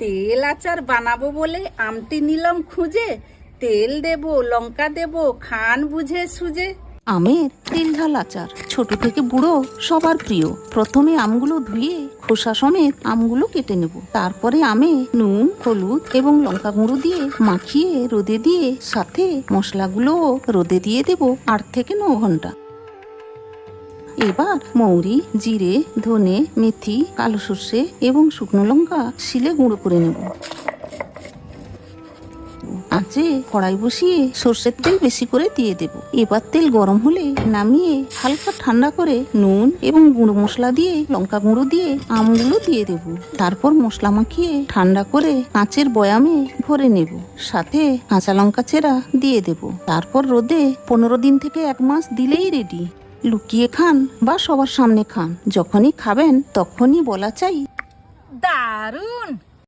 তেল আচার বানাবো বলে আমটি নিলাম খুঁজে, তেল দেব, লঙ্কা দেব, খান বুঝে সুঝে। আমের তেল ঝাল আচার ছোট থেকে বুড়ো সবার প্রিয়। প্রথমে আমগুলো ধুয়ে খোসা সমেত আমগুলো কেটে নেব। তারপরে আমে নুন, হলুদ এবং লঙ্কা গুঁড়ো দিয়ে মাখিয়ে রোদে দিয়ে সাথে মশলাগুলো রোদে দিয়ে দেব 8 থেকে 9 ঘন্টা। এবার মৌরি, জিরে, ধনে, মেথি, কালো সর্ষে এবং শুকনো লঙ্কা শিলে গুঁড়ো করে নেব। আঁচে কড়াই বসিয়ে সর্ষের তেল বেশি করে দিয়ে দেব। এবার তেল গরম হলে নামিয়ে হালকা ঠান্ডা করে নুন এবং গুঁড়ো মশলা দিয়ে লঙ্কা গুঁড়ো দিয়ে আমগুলো দিয়ে দেব। তারপর মশলা মাখিয়ে ঠান্ডা করে কাঁচের বয়ামে ভরে নেব। সাথে কাঁচা লঙ্কা চেরা দিয়ে দেব। তারপর রোদে 15 দিন থেকে 1 মাস দিলেই রেডি। লুকিয়ে খান বা সবার সামনে খান, যখনই খাবেন তখনই বলা চাই দারুণ।